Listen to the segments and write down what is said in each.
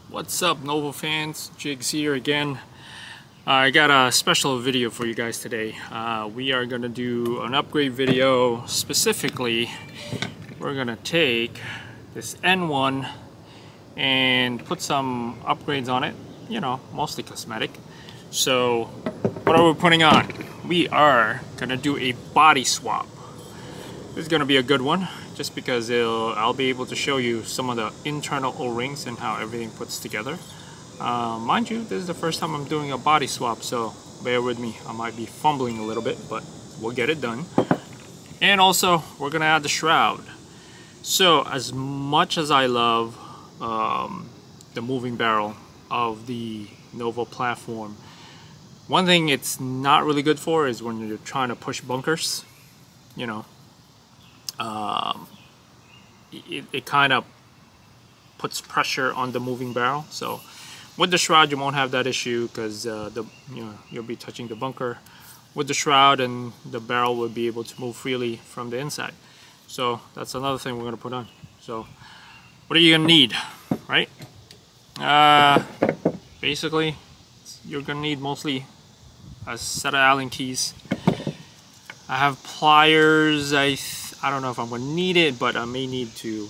What's up, Nova fans? Jigs here again. I got a special video for you guys today. We are gonna do an upgrade video. Specifically, we're gonna take this N1 and put some upgrades on it, you know, mostly cosmetic. So what are we putting on? We are gonna do a body swap. This is gonna be a good one, just because I'll be able to show you some of the internal O-rings and how everything puts together. Mind you, this is the first time I'm doing a body swap, so bear with me. I might be fumbling a little bit, but we'll get it done. And also, we're gonna add the shroud. So as much as I love the moving barrel of the Nova platform, one thing it's not really good for is when you're trying to push bunkers, you know. It kind of puts pressure on the moving barrel. So with the shroud you won't have that issue, because you'll be touching the bunker with the shroud, and the barrel will be able to move freely from the inside. So that's another thing we're going to put on. So what are you going to need, right? Basically you're going to need mostly a set of Allen keys. I have pliers. I don't know if I'm going to need it, but I may need to,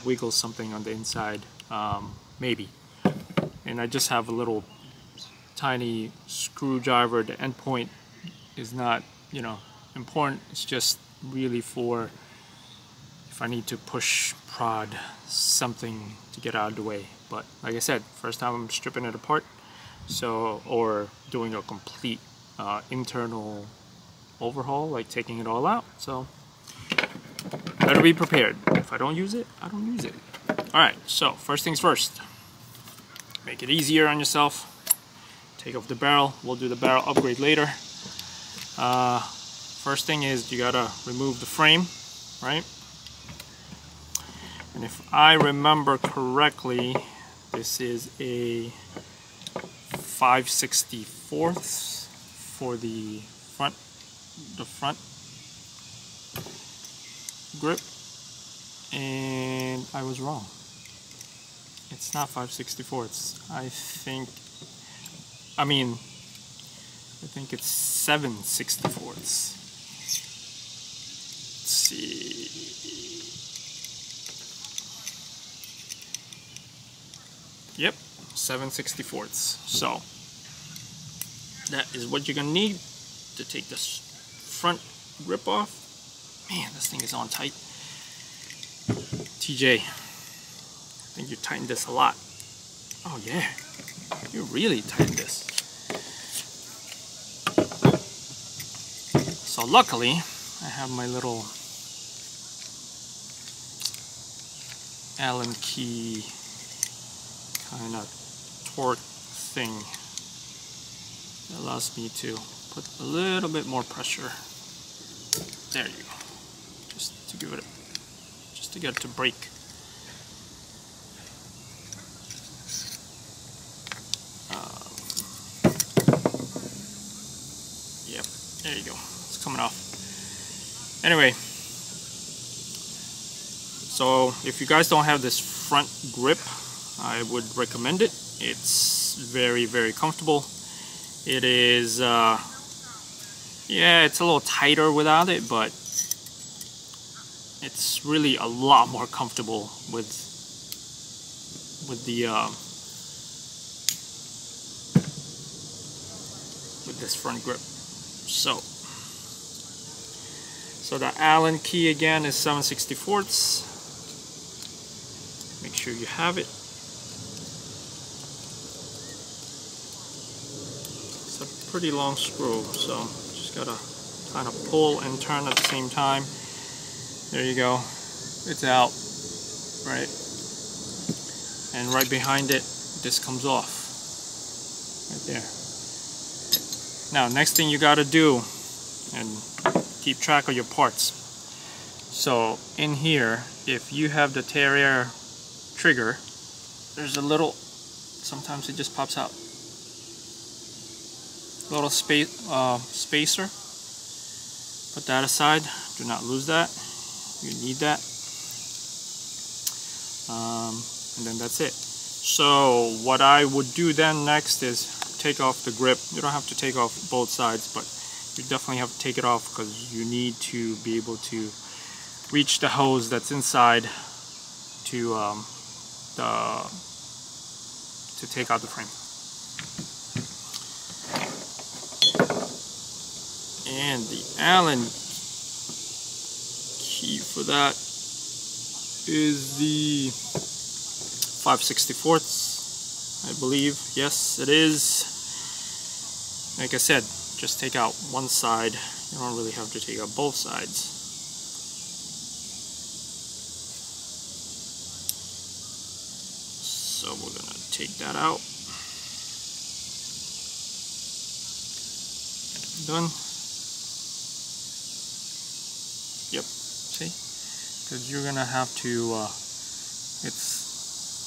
wiggle something on the inside, maybe. And I just have a little tiny screwdriver. The end point is not, important. It's just really for if I need to push, prod something to get out of the way. But like I said, first time I'm stripping it apart, or doing a complete internal overhaul, like taking it all out. So better be prepared. If I don't use it, I don't use it. Alright, so first things first. Make it easier on yourself. Take off the barrel. We'll do the barrel upgrade later. First thing is you gotta remove the frame, right? And if I remember correctly, this is a 5/64 for the front grip, and I was wrong. It's not 5/64. I think it's 7/64. Let's see. Yep, 7/64. So that is what you're gonna need to take this front grip off. Man, this thing is on tight. TJ, I think you tightened this a lot. Oh yeah, you really tightened this. So luckily, I have my little Allen key kind of torque thing that allows me to put a little bit more pressure. There you go. Just to get it to break. Yep, there you go. It's coming off. Anyway, so if you guys don't have this front grip, I would recommend it. It's very, very comfortable. It is, yeah, it's a little tighter without it, but it's really a lot more comfortable with this front grip. So the Allen key again is 7/64. Make sure you have it. It's a pretty long screw, so just gotta kind of pull and turn at the same time. There you go. It's out, right? And right behind it, this comes off. Right there. Now, next thing you gotta do, and keep track of your parts. So, in here, if you have the Terrier trigger, there's a little, sometimes it just pops out. Little spacer. Put that aside. Do not lose that. You need that. And then that's it. So what I would do then next is take off the grip. You don't have to take off both sides, but you definitely have to take it off because you need to be able to reach the hose that's inside to take out the frame. And the Allen key for that is the 5/64, I believe. Yes, it is. Like I said, just take out one side. You don't really have to take out both sides. So we're gonna take that out. Done. Yep, see? Because you're gonna have to,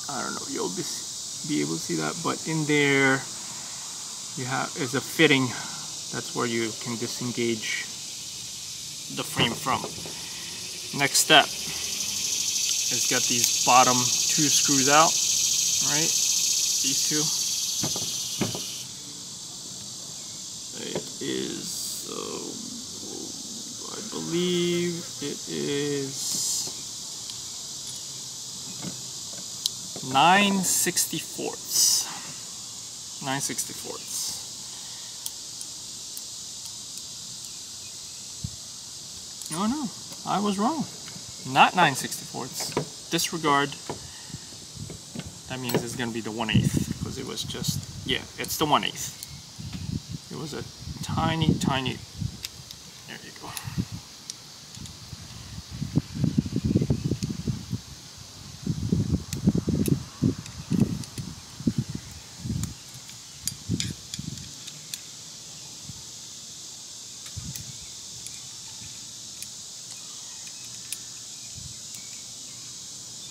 I don't know, you'll be able to see that, but in there is a fitting. That's where you can disengage the frame from. Next step is get these bottom two screws out, right? These two. It is, I believe it is 9/64. 9/64. Oh no, I was wrong. Not 9/64. Disregard. That means it's gonna be the 1/8 because it was just, yeah, it's the 1/8. It was a tiny, there you go.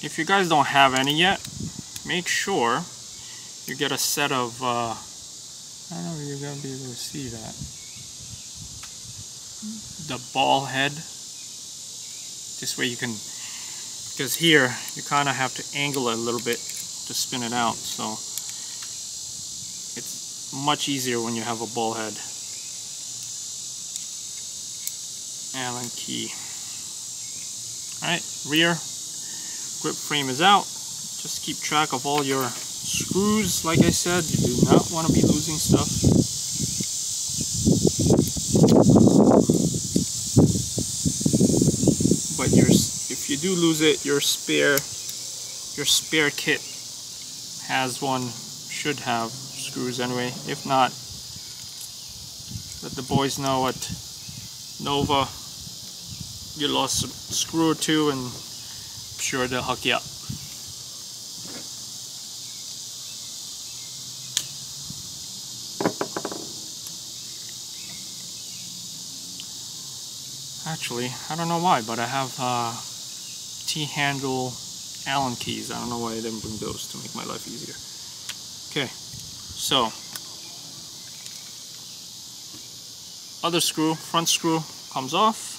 If you guys don't have any yet, make sure you get a set of, I don't know if you're going to be able to see that, the ball head. This way you can, because here you kind of have to angle it a little bit to spin it out, so it's much easier when you have a ball head. Allen key. Alright, rear grip frame is out. Just keep track of all your screws. Like I said, you do not want to be losing stuff. But if you do lose it, your spare kit has one, should have screws anyway. If not, let the boys know at Nova you lost a screw or two, and I'm sure they'll hook you up. Actually, I don't know why, but I have T-handle Allen keys. I don't know why I didn't bring those to make my life easier. Okay, so other screw, front screw comes off.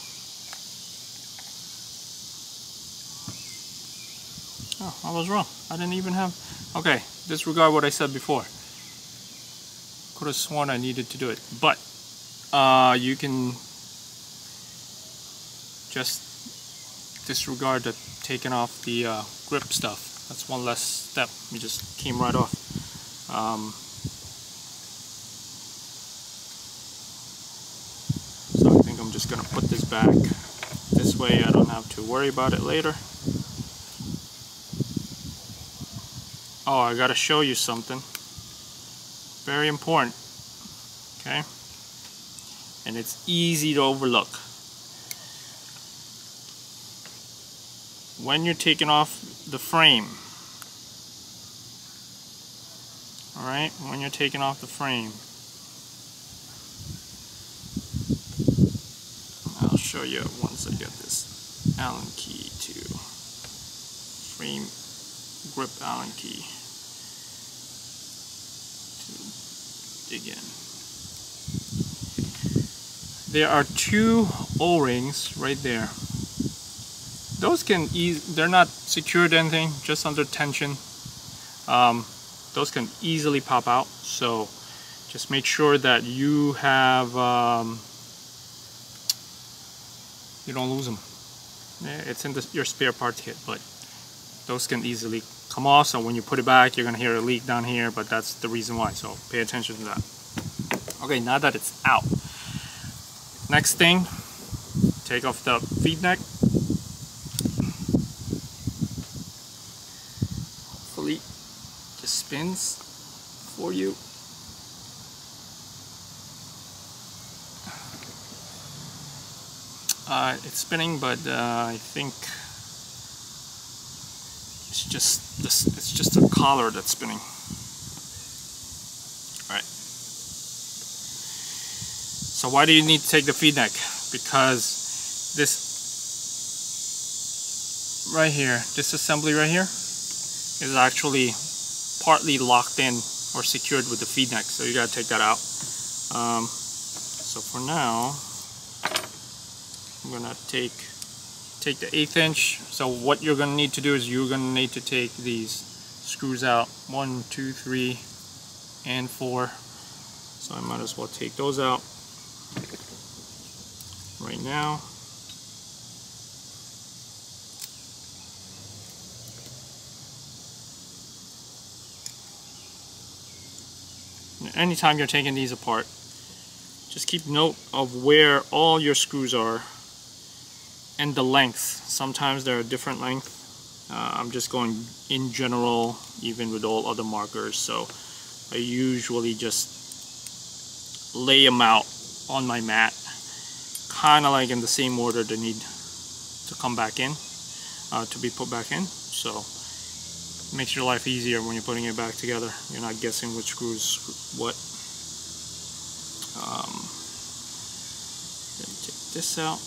Oh, I was wrong. I didn't even have... Okay, disregard what I said before. Could have sworn I needed to do it. But you can just disregard the taking off the grip stuff. That's one less step. We just came right off. So I think I'm just gonna put this back. This way I don't have to worry about it later. Oh, I gotta show you something. Very important. Okay? And it's easy to overlook. When you're taking off the frame, alright, when you're taking off the frame, I'll show you once I get this Allen key to frame grip Allen key to dig in. There are two O-rings right there. Those can they're not secured to anything, just under tension. those can easily pop out. So just make sure that you have you don't lose them. It's in your spare parts kit, but those can easily come off. So when you put it back, you're gonna hear a leak down here, but that's the reason why. So pay attention to that. Okay, now that it's out, next thing, take off the feed neck. Hopefully it spins for you. It's spinning, but I think it's just this. It's just the collar that's spinning. All right. So why do you need to take the feed neck? Because this right here, this assembly right here, is actually partly locked in or secured with the feed neck. So you gotta take that out. So for now, I'm gonna take the 1/8 inch. So what you're gonna need to do is you're gonna need to take these screws out, 1, 2, 3, and 4. So I might as well take those out right now. Anytime you're taking these apart, just keep note of where all your screws are and the length. Sometimes they're a different length. I'm just going in general, even with all other markers. So I usually just lay them out on my mat, kind of like in the same order they need to come back in, to be put back in. So it makes your life easier when you're putting it back together. You're not guessing which screws what. Take this out.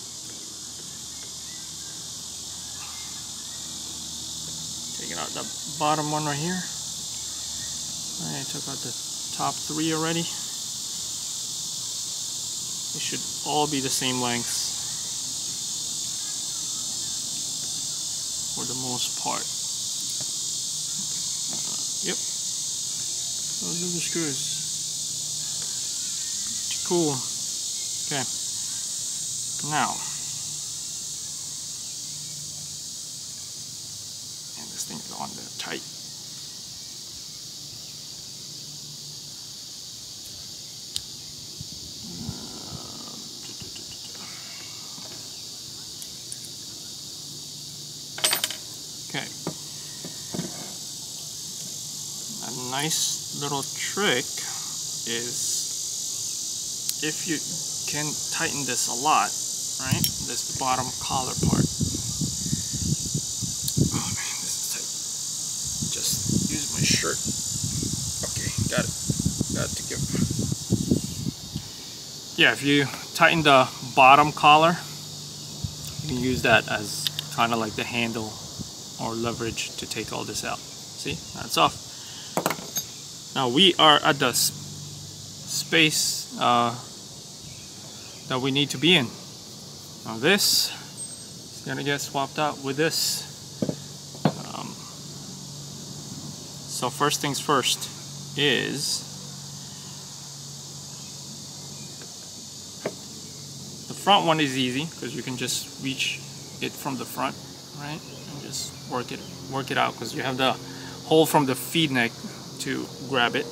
Taking out the bottom one right here. I took out the top 3 already. They should all be the same lengths for the most part. Yep, those are the screws. Pretty cool. Okay, now, and this thing is on there tight. Okay. A nice little trick is if you can tighten this a lot, right? This bottom collar part. Oh man, this is tight. Just use my shirt. Okay, got it. Got it to give. Yeah, if you tighten the bottom collar, you can use that as kind of like the handle or leverage to take all this out. See, that's off. Now we are at the space that we need to be in. Now this is gonna get swapped out with this. So first things first is the front one is easy because you can just reach it from the front, right? And just work it out because you have the hole from the feed neck to grab it.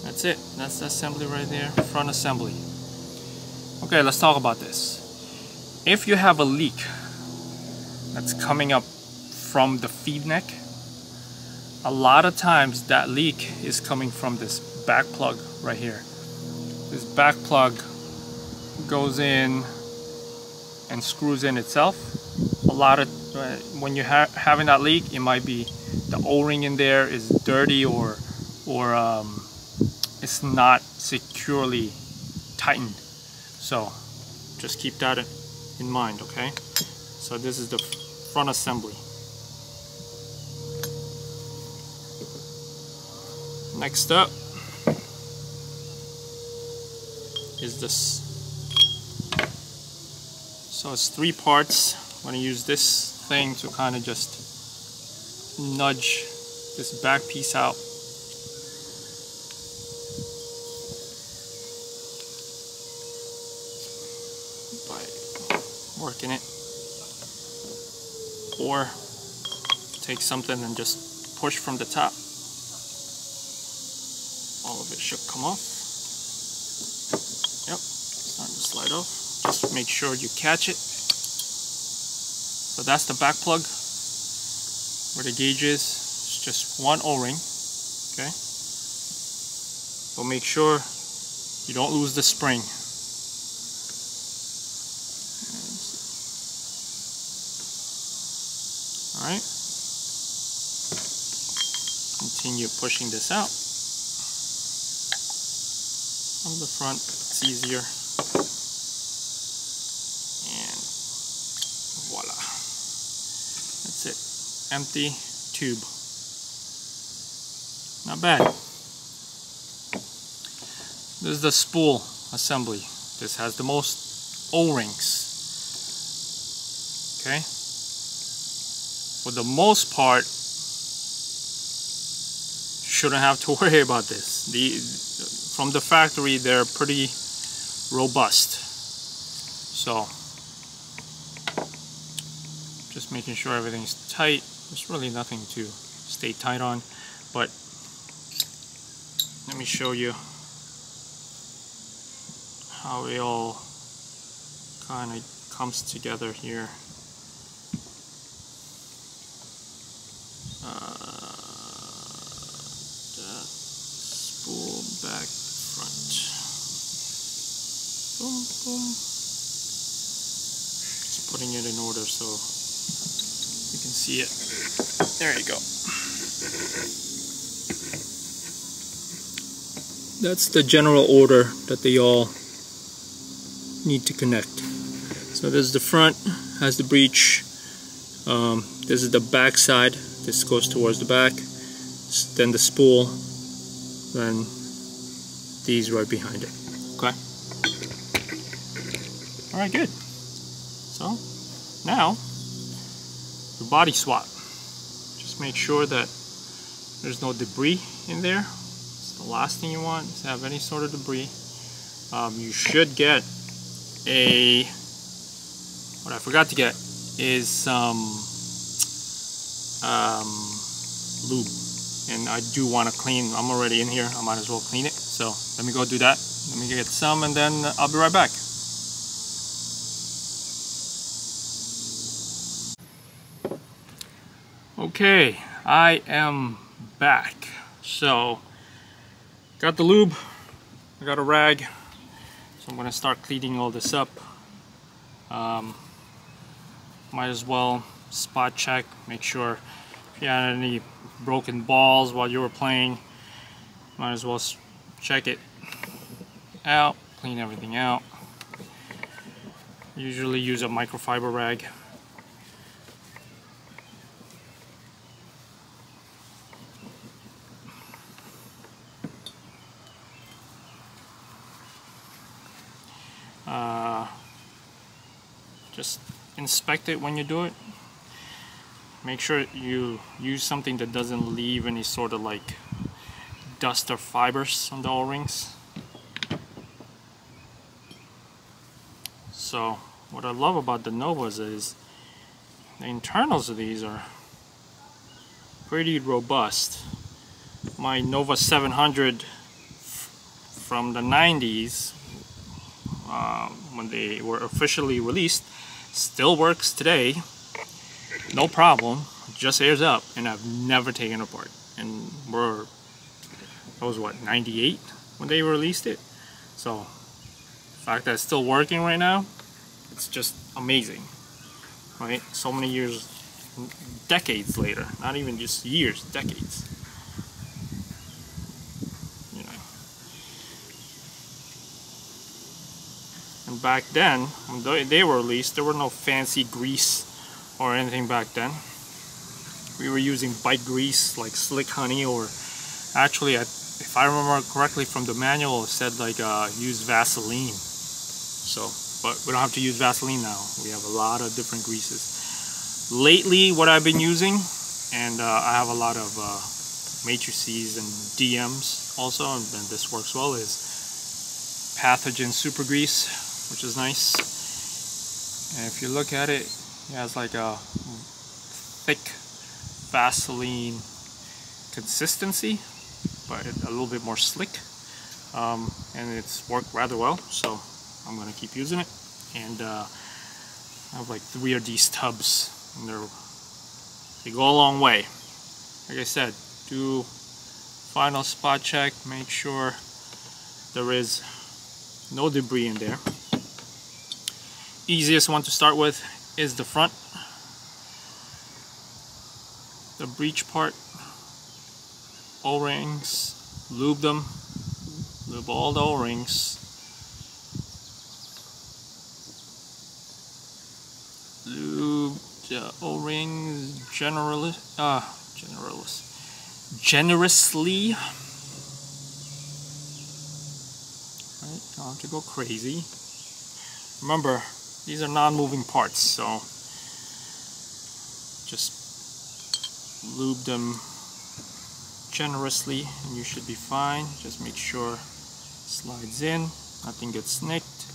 That's it. That's the assembly right there, front assembly. Okay, let's talk about this. If you have a leak that's coming up from the feed neck, a lot of times that leak is coming from this back plug right here. This back plug goes in and screws in itself. A lot of when you're having that leak, it might be the O-ring in there is dirty or it's not securely tightened. So just keep that in mind, okay? So this is the front assembly. Next up is this. So it's 3 parts. I'm going to use this thing to kind of just nudge this back piece out. By working it, or take something and just push from the top. All of it should come off. Yep, starting to slide off. Just make sure you catch it. So that's the back plug where the gauge is. It's just one O-ring. Okay. But make sure you don't lose the spring. Alright. Continue pushing this out. From the front, it's easier. And voila. That's it. Empty tube. Not bad. This is the spool assembly. This has the most O-rings. Okay? For the most part, shouldn't have to worry about this. From the factory, they're pretty robust. So, just making sure everything's tight. There's really nothing to stay tight on, but let me show you how it all kind of comes together here. That spool back front. Boom, boom. Just putting it in order so you can see it. There you go. That's the general order that they all need to connect. So this is the front, has the breech. This is the back side. This goes towards the back. Then the spool. Then these right behind it. Okay. All right, good. So now the body swap. Just make sure that there's no debris in there. It's the last thing you want is to have any sort of debris. You should get a, what I forgot to get is some lube, and I do want to clean. I'm already in here, I might as well clean it. So let me go do that. Let me get some, and then I'll be right back. Okay, I am back. So got the lube, I got a rag, so I'm gonna start cleaning all this up. Might as well spot check, make sure if you had any broken balls while you were playing, might as well check it out, clean everything out. Usually use a microfiber rag. Just inspect it when you do it. Make sure you use something that doesn't leave any sort of like dust or fibers on the O-rings. So what I love about the Novas is the internals of these are pretty robust. My Nova 700 from the 90s, when they were officially released, still works today, no problem, just airs up, and I've never taken it apart. And that was what, 98 when they released it? So the fact that it's still working right now, it's just amazing, right? So many years, decades later, not even just years, decades. You know. And back then, when they were released, there were no fancy grease or anything back then. We were using bike grease like Slick Honey, or actually, if I remember correctly from the manual, it said like use Vaseline. So, but we don't have to use Vaseline now. We have a lot of different greases. Lately, what I've been using And I have a lot of matrices and DMs also, and this works well, is pathogen super grease, which is nice. And if you look at it, it has like a thick Vaseline consistency, but a little bit more slick, and it's worked rather well, so I'm gonna keep using it. And I have like 3 of these tubs, and they go a long way. Like I said, do final spot check, make sure there is no debris in there. Easiest one to start with is the front, the breech part. O-rings, lube them, lube all the O-rings, lube the O-rings generously. Right, don't have to go crazy. Remember, these are non-moving parts, so just lube them generously and you should be fine. Just make sure it slides in, nothing gets nicked.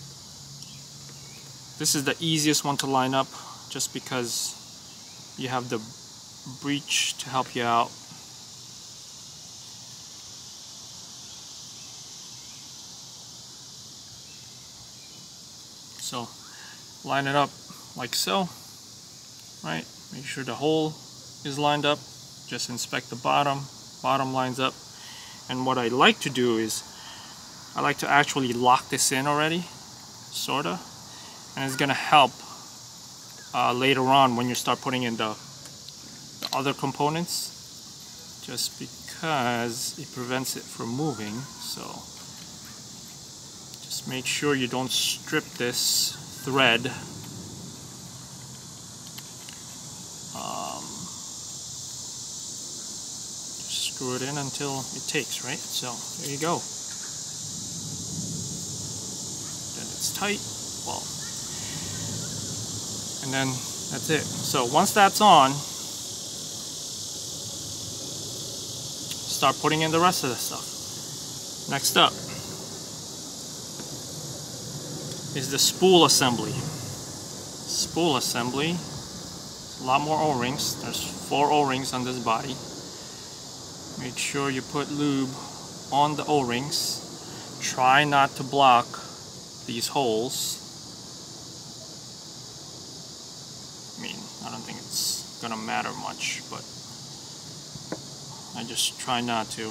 This is the easiest one to line up just because you have the breech to help you out. So line it up like so, right? Make sure the hole is lined up. Just inspect the bottom lines up. And what I like to do is I like to actually lock this in already, sorta, and it's gonna help later on when you start putting in the other components, just because it prevents it from moving. So just make sure you don't strip this thread. Screw it in until it takes, right? So there you go. Then it's tight. Well, and then that's it. So once that's on, start putting in the rest of the stuff. Next up is the spool assembly. Spool assembly. A lot more O-rings. There's 4 O-rings on this body. Make sure you put lube on the O-rings. Try not to block these holes. I mean, I don't think it's gonna matter much, but I just try not to.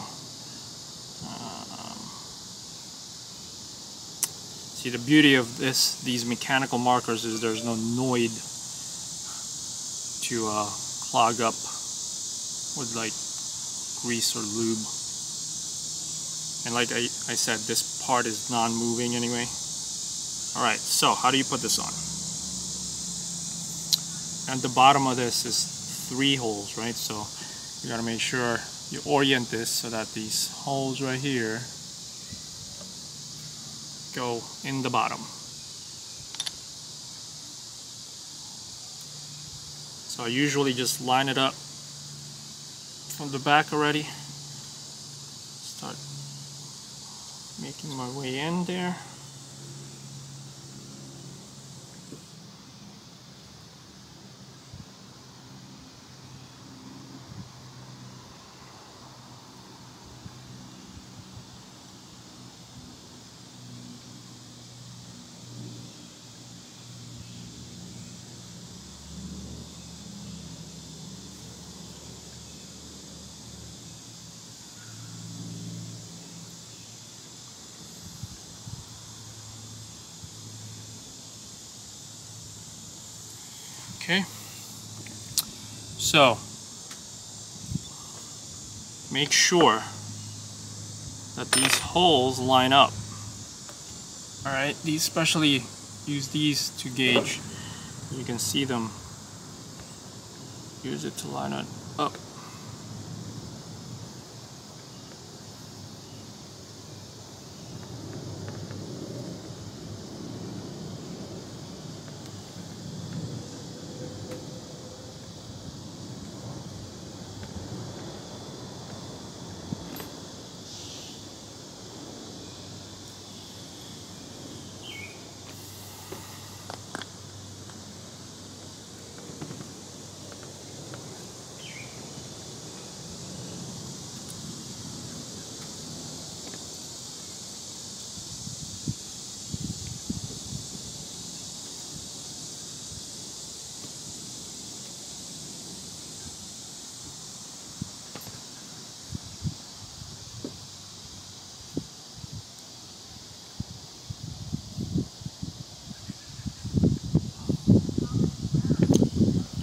See, the beauty of these mechanical markers is there's no noid to clog up with like grease or lube. And like I said, this part is non-moving anyway. Alright, so how do you put this on? And the bottom of this is 3 holes, right? So you gotta make sure you orient this so that these holes right here go in the bottom. So I usually just line it up from the back already. Start making my way in there. Okay, so make sure that these holes line up. Alright, these especially use these to gauge. You can see them. Use it to line it up.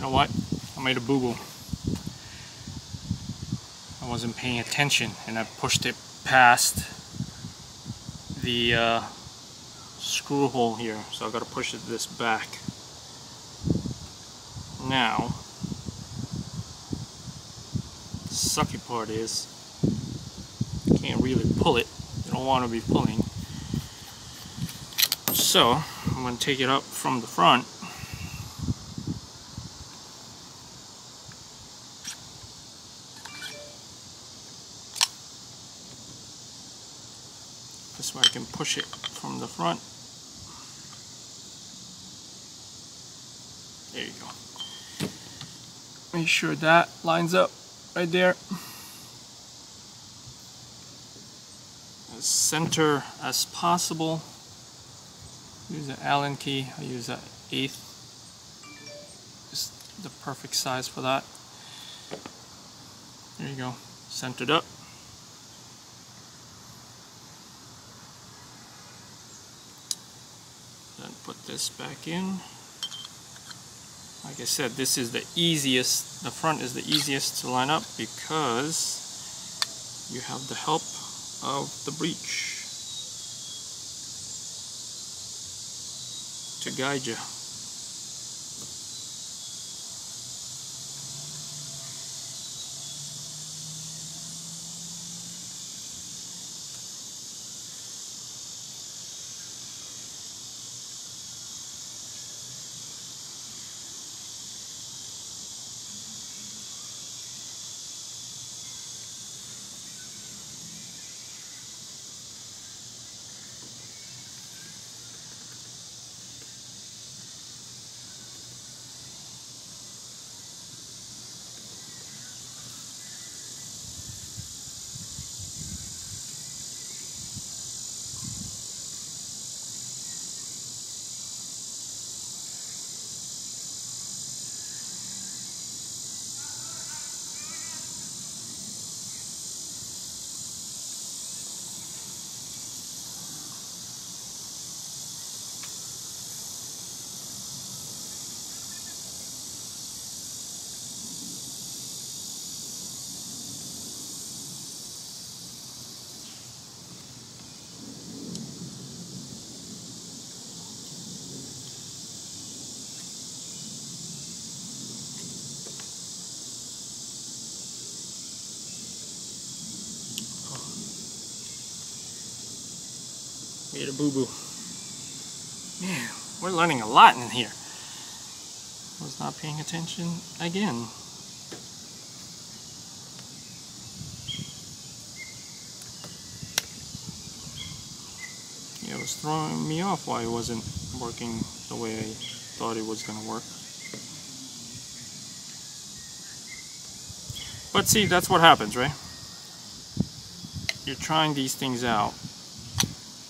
know what? I made a boo-boo. I wasn't paying attention and I pushed it past the screw hole here, so I gotta push this back. Now, the sucky part is you can't really pull it. You don't want to be pulling. So I'm gonna take it up from the front. This way I can push it from the front. There you go. Make sure that lines up right there. As center as possible. Use an Allen key. I use an 1/8. Just the perfect size for that. There you go. Centered up. Then put this back in. Like I said, this is the easiest, the front is the easiest to line up because you have the help of the breech to guide you. Made a boo-boo. Man, we're learning a lot in here. Was not paying attention again. Yeah, it was throwing me off why it wasn't working the way I thought it was going to work. But see, that's what happens, right? You're trying these things out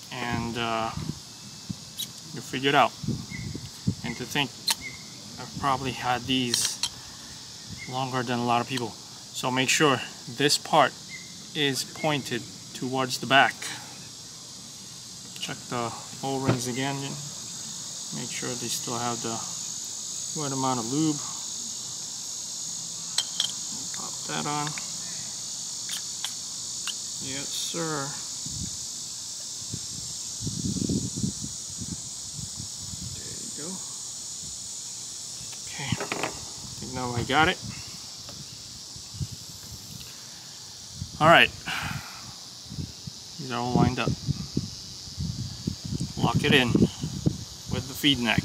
and you figure it out. And to think I've probably had these longer than a lot of people. So make sure this part is pointed towards the back. Check the O-rings again. Make sure they still have the right amount of lube. Pop that on. Yes, sir. Now I got it. Alright, these are all lined up. Lock it in with the feed neck.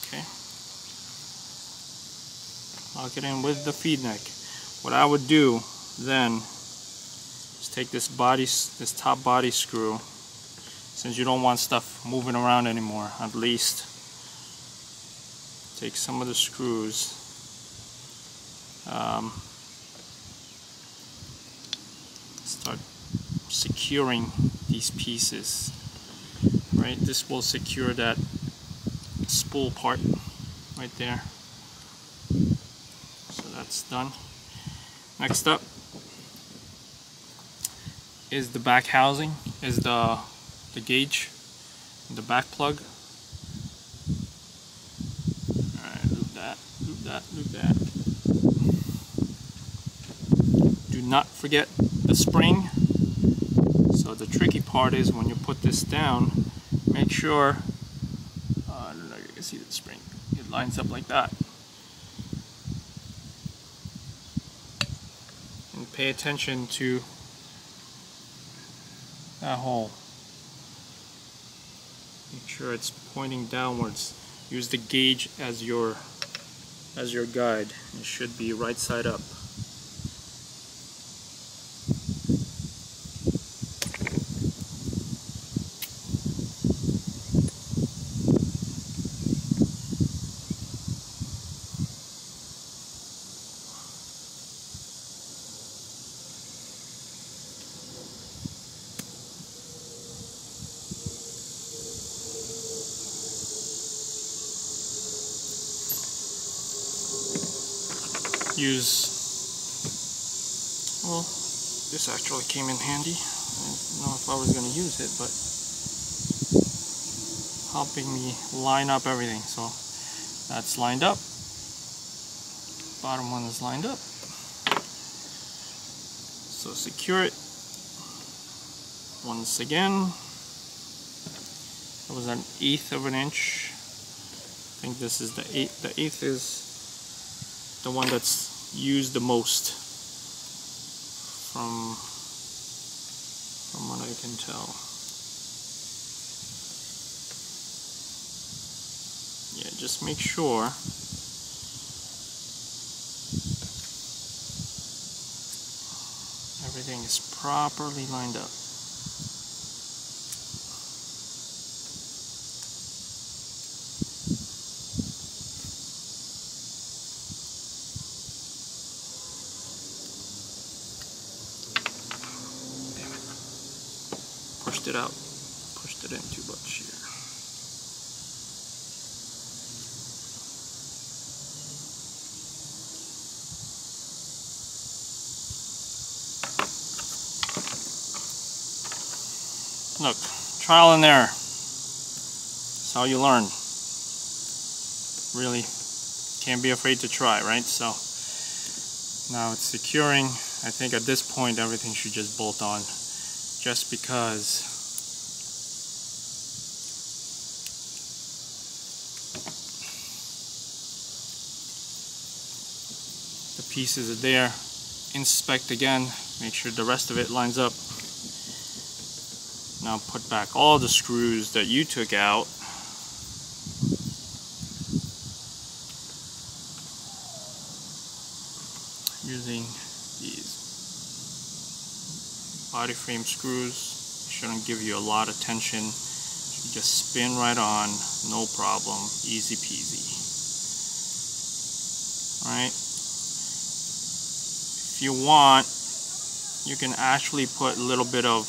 Okay. Lock it in with the feed neck. What I would do then is take this top body screw, since you don't want stuff moving around anymore, at least take some of the screws, start securing these pieces, right? This will secure that spool part right there. So that's done. Next up is the back housing, is the gauge, the back plug. that, loop that, loop that. Do not forget the spring. So the tricky part is when you put this down, make sure, I don't know if you can see the spring, it lines up like that. And pay attention to that hole. Make sure it's pointing downwards. Use the gauge as your guide. It should be right side up. Well, this actually came in handy. I don't know if I was going to use it, but helping me line up everything. So that's lined up. Bottom one is lined up. So secure it once again. That was 1/8 of an inch. I think this is the 8th. The 8th is the one that's used the most from what I can tell. Yeah, just make sure everything is properly lined up. Pushed it out, pushed it in too much here. Look, trial and error. That's how you learn. Really can't be afraid to try, right? So now it's securing. I think at this point everything should just bolt on, just because the pieces are there. Inspect again, make sure the rest of it lines up. Now put back all the screws that you took out. Using these body frame screws. Shouldn't give you a lot of tension. You just spin right on, no problem, easy peasy. Alright. If you want, you can actually put a little bit of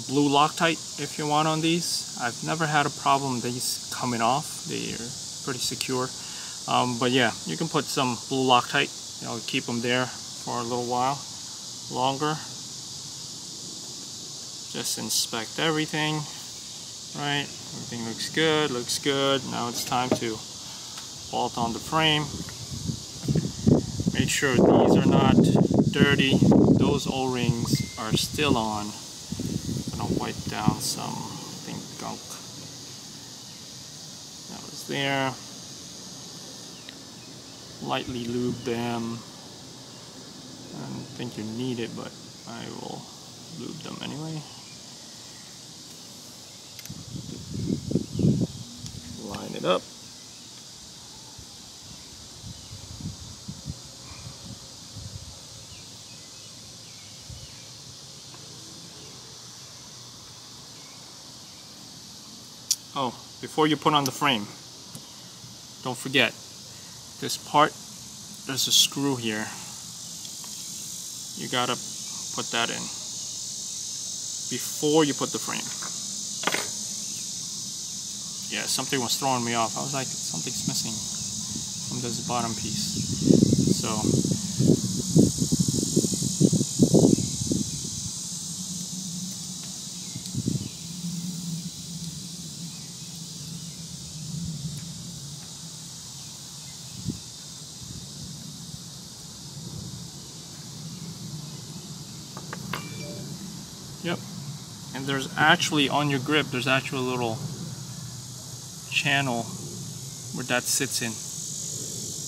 blue Loctite if you want on these. I've never had a problem these coming off. They're pretty secure. But yeah, you can put some blue Loctite. It'll keep them there for a little while longer. Just inspect everything. Right, everything looks good, looks good. Now it's time to bolt on the frame. Make sure these are not dirty. Those O-rings are still on. I'm gonna wipe down some, I think, gunk that was there. Lightly lube them. I don't think you need it, but I will lube them anyway. Line it up. Oh, before you put on the frame, don't forget this part, there's a screw here. You gotta put that in before you put the frame. Yeah, something was throwing me off. I was like, something's missing from this bottom piece. So Yep. And there's actually, on your grip, there's actually a little channel where that sits in,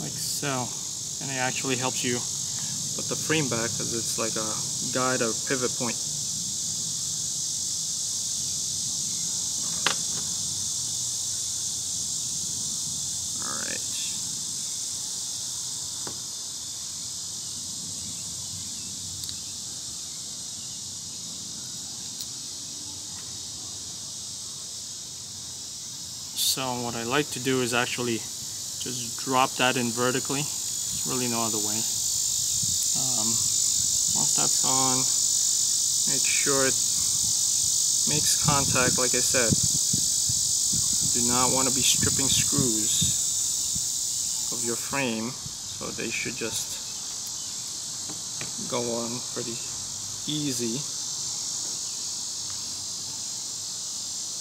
like so. And it actually helps you put the frame back because it's like a guide or pivot point. Alright. So what I like to do is actually just drop that in vertically. There's really no other way. Once that's on, make sure it makes contact. Like I said, you do not want to be stripping screws of your frame, so they should just go on pretty easy.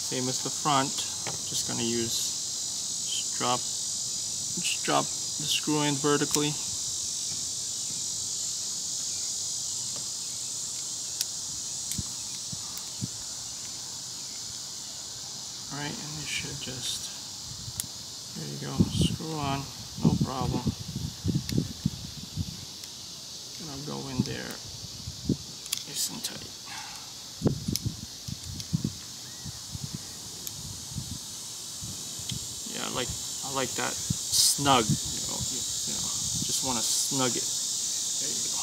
Same as the front. Just gonna just drop the screw in vertically. Alright, and you should just, there you go, screw on, no problem. Gonna go in there nice and tight. Yeah, I like that snug, you know, just want to snug it. There you go.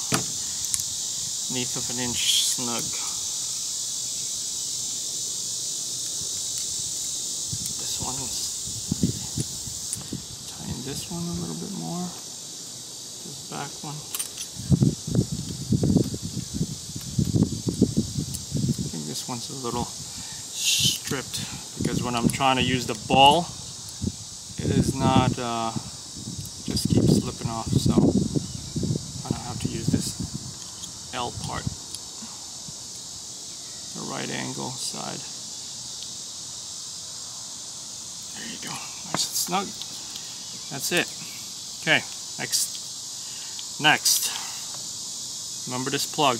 1/8 of an inch snug. This one is tying this one a little bit more. This back one. I think this one's a little stripped because when I'm trying to use the ball, it is not, just keeps slipping off, so I don't have to use this L part, the right angle side. There you go, nice and snug. That's it. Okay, next, remember this plug.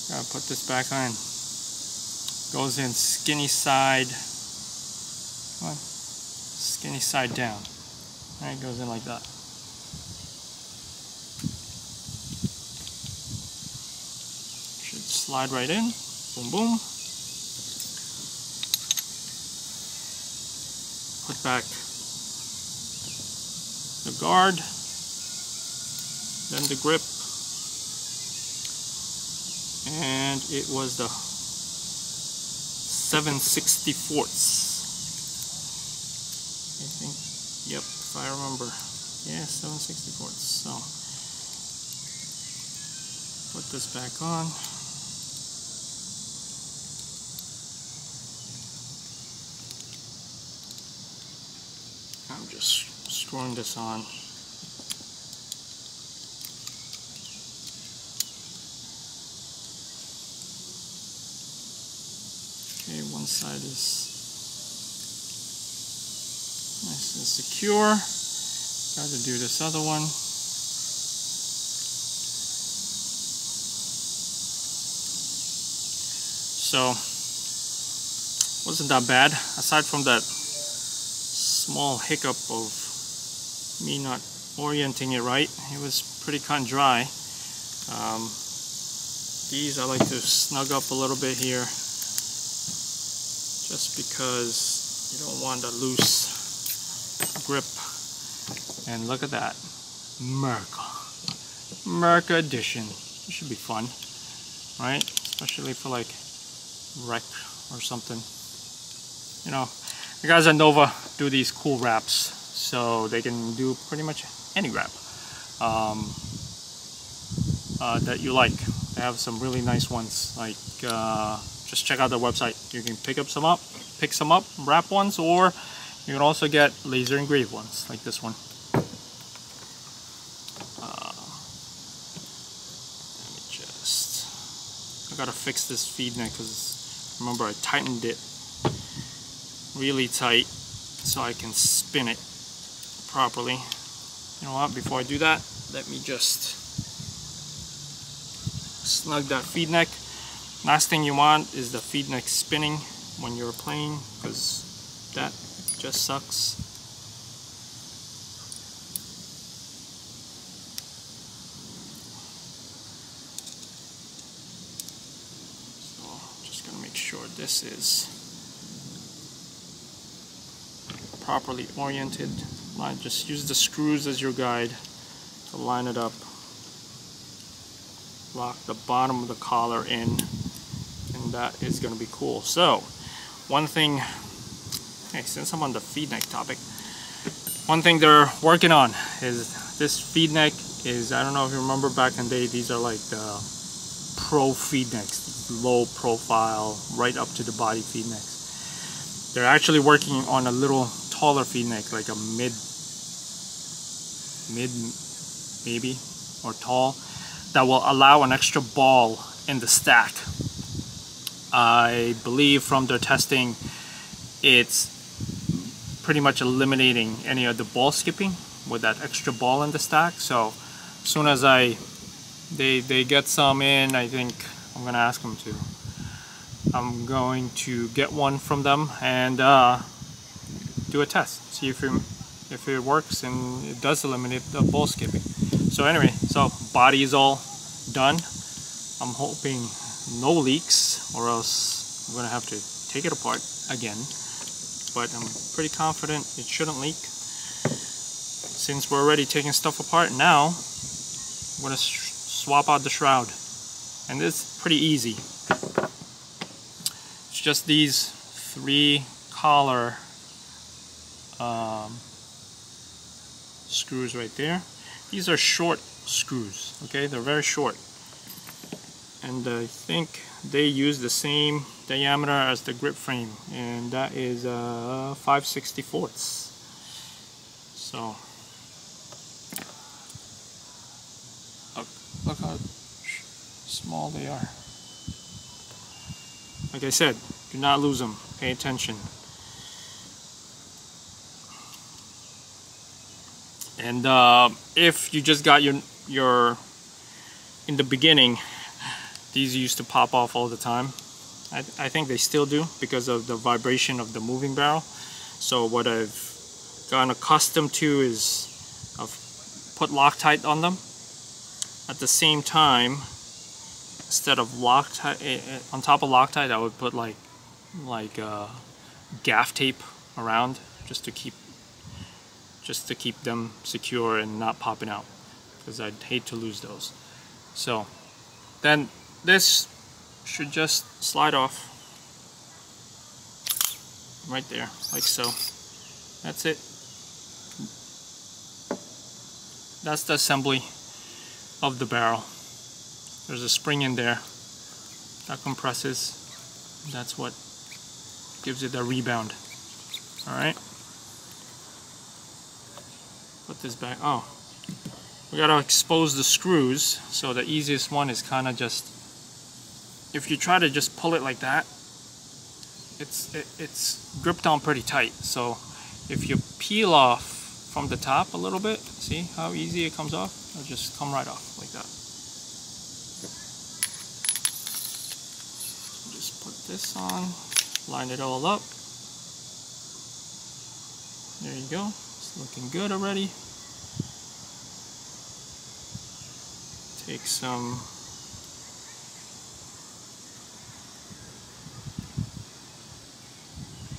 Gotta put this back on. Goes in skinny side. Come on. Skinny side down. Alright, goes in like that. Should slide right in. Boom, boom. Put back the guard, then the grip, and it was the 7/64. I think, yep, if I remember, yeah, 7/64. So put this back on. I'm just screwing this on. Okay, one side is nice and secure. Got to do this other one. So, wasn't that bad. Aside from that small hiccup of me not orienting it right, it was pretty cut and dry. These I like to snug up a little bit here, just because you don't want a loose grip. And look at that, Merc edition. It should be fun, right? Especially for like rec or something. You know, the guys at Nova do these cool wraps, so they can do pretty much any wrap that you like. They have some really nice ones. Like just check out their website. You can pick some up, wrap ones, or you can also get laser engraved ones like this one. Let me just, I gotta fix this feed neck because remember I tightened it really tight so I can spin it properly. You know what, before I do that, let me just snug that feed neck. Last thing you want is the feed neck spinning when you're playing, because that just sucks. So just gonna make sure this is properly oriented. Just use the screws as your guide to line it up. Lock the bottom of the collar in, and that is going to be cool. So one thing, hey, since I'm on the feed neck topic, one thing they're working on is this feed neck is, I don't know if you remember back in the day, these are like the pro feed necks, low profile, right up to the body feed necks. They're actually working on a little taller feed neck, like a mid maybe, or tall, that will allow an extra ball in the stack. I believe from their testing, it's pretty much eliminating any of the ball skipping with that extra ball in the stack. So as soon as they get some in, I think I'm gonna ask them to. I'm going to get one from them and do a test, see if it works and it does eliminate the ball skipping. So anyway, so body is all done. I'm hoping no leaks, or else I'm gonna have to take it apart again, but I'm pretty confident it shouldn't leak. Since we're already taking stuff apart, now I'm gonna swap out the shroud, and it's pretty easy. It's just these 3 collar screws right there. These are short screws, okay? They're very short, and I think they use the same diameter as the grip frame, and that is 5/64. So look how small they are. Like I said, do not lose them. Pay attention. And if you just got your in the beginning, these used to pop off all the time. I think they still do because of the vibration of the moving barrel. So what I've gotten accustomed to is I've put Loctite on them. At the same time, instead of Loctite, on top of Loctite, I would put like gaff tape around just to keep them secure and not popping out, because I'd hate to lose those. So then this should just slide off right there, like so. That's it. That's the assembly of the barrel. There's a spring in there that compresses. That's what gives it a rebound. Alright. Put this back. Oh, we gotta expose the screws. So the easiest one is kind of just, if you try to just pull it like that, it's gripped on pretty tight. So if you peel off from the top a little bit, see how easy it comes off? It'll just come right off like that. Just put this on, line it all up. There you go. It's looking good already. Take some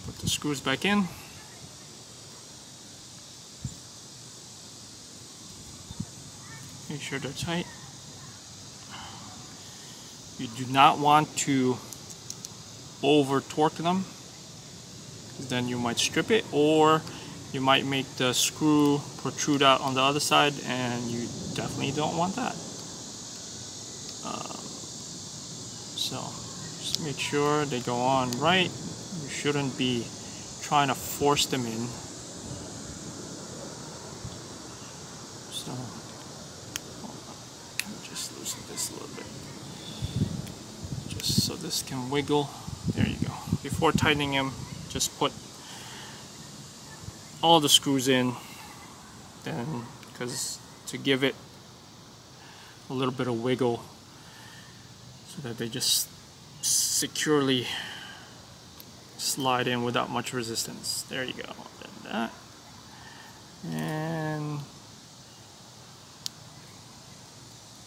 put the screws back in. Make sure they're tight. You do not want to over torque them, because then you might strip it, or you might make the screw protrude out on the other side, and you definitely don't want that. So just make sure they go on right. You shouldn't be trying to force them in. So let me just loosen this a little bit, just so this can wiggle. There you go. Before tightening them, just put all the screws in, then, because to give it a little bit of wiggle so that they just securely slide in without much resistance. There you go. Did that. And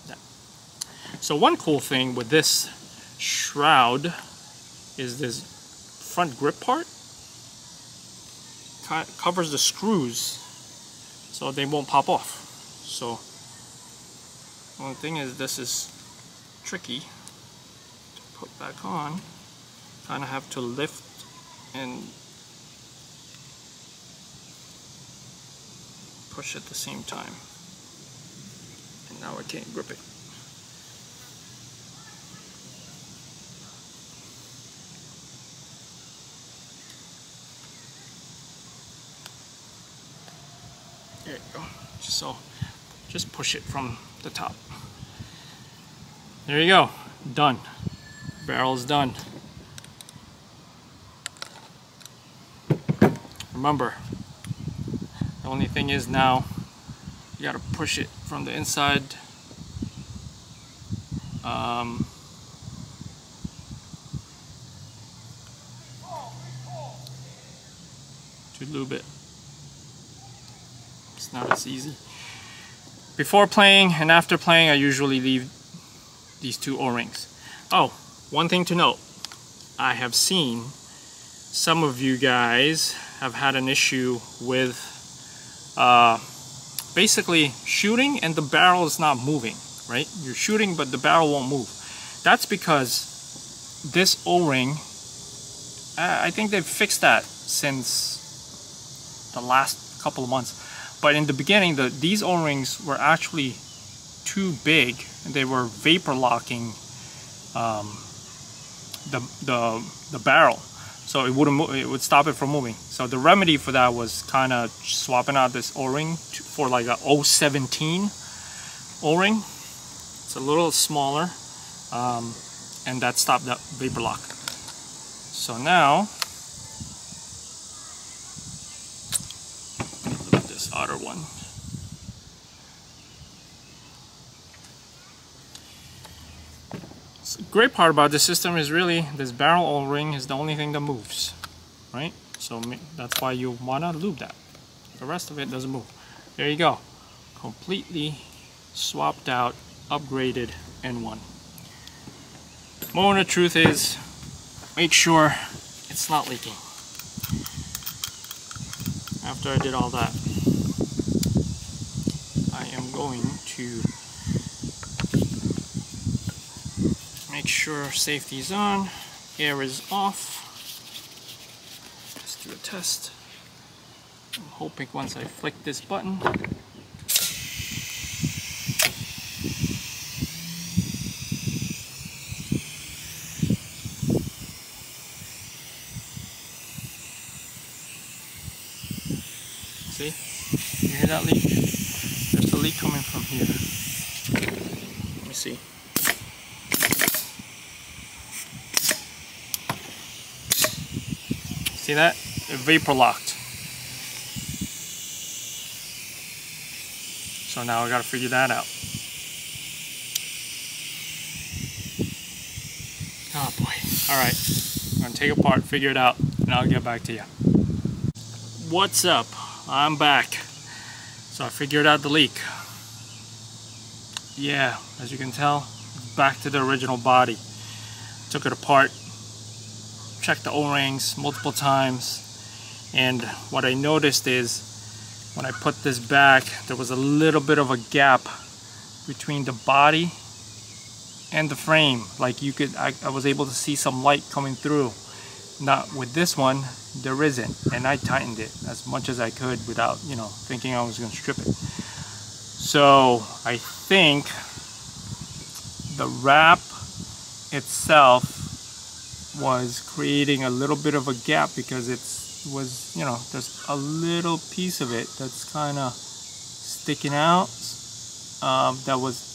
that. So one cool thing with this shroud is this front grip part. Covers the screws so they won't pop off. So one thing is, this is tricky to put back on. Kind of have to lift and push at the same time. And now I can't grip it. There you go. Just push it from the top. There you go. Done. Barrel's done. Remember, the only thing is now you gotta push it from the inside. To lube it. It's not as easy. Before playing and after playing, I usually leave these two O-rings. Oh, one thing to note. I have seen some of you guys have had an issue with basically shooting and the barrel is not moving, right? You're shooting but the barrel won't move. That's because this O-ring, I think they've fixed that since the last couple of months. But in the beginning, these O-rings were actually too big, and they were vapor locking the barrel, so it wouldn't move, it would stop it from moving. So the remedy for that was kind of swapping out this O-ring for like a 017 O-ring. It's a little smaller, and that stopped that vapor lock. So now this other one. So the great part about this system is really this barrel O-ring is the only thing that moves, right? So that's why you want to lube that. The rest of it doesn't move. There you go. Completely swapped out, upgraded N1. Moment of truth is, make sure it's not leaking. After I did all that, I am going to make sure safety is on, air is off. Let's do a test. I'm hoping once I flick this button, see? You hear that leak? There's a leak coming from here. Let me see. See that? It vapor locked. So now I gotta figure that out. Oh boy. Alright. I'm gonna take it apart, figure it out, and I'll get back to you. What's up? I'm back. So I figured out the leak. Yeah, as you can tell, back to the original body. Took it apart, checked the O-rings multiple times, and what I noticed is when I put this back, there was a little bit of a gap between the body and the frame. Like you could, I was able to see some light coming through. Not with this one, there isn't, and I tightened it as much as I could without, you know, thinking I was going to strip it. So I think the wrap itself was creating a little bit of a gap because it was, you know, there's a little piece of it that's kind of sticking out. That was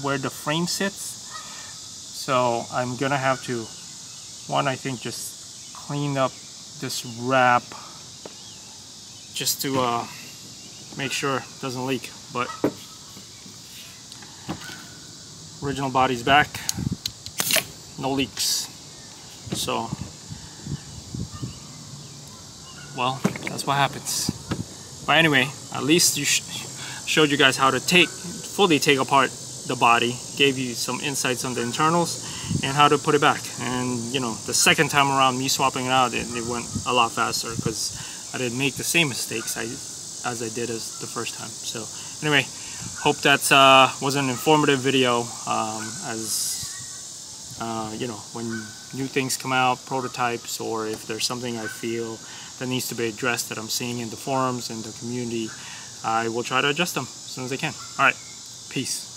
where the frame sits. So I'm gonna have to, I think just clean up this wrap just to make sure it doesn't leak. But original body's back. no leaks. So, well, that's what happens. But anyway, at least showed you guys how to fully take apart the body, gave you some insights on the internals and how to put it back. And you know, the second time around, me swapping it out, it went a lot faster because I didn't make the same mistakes as I did as the first time. So anyway, hope that was an informative video. You know, when new things come out, prototypes, or if there's something I feel that needs to be addressed that I'm seeing in the forums and the community, I will try to adjust them as soon as I can. All right, peace.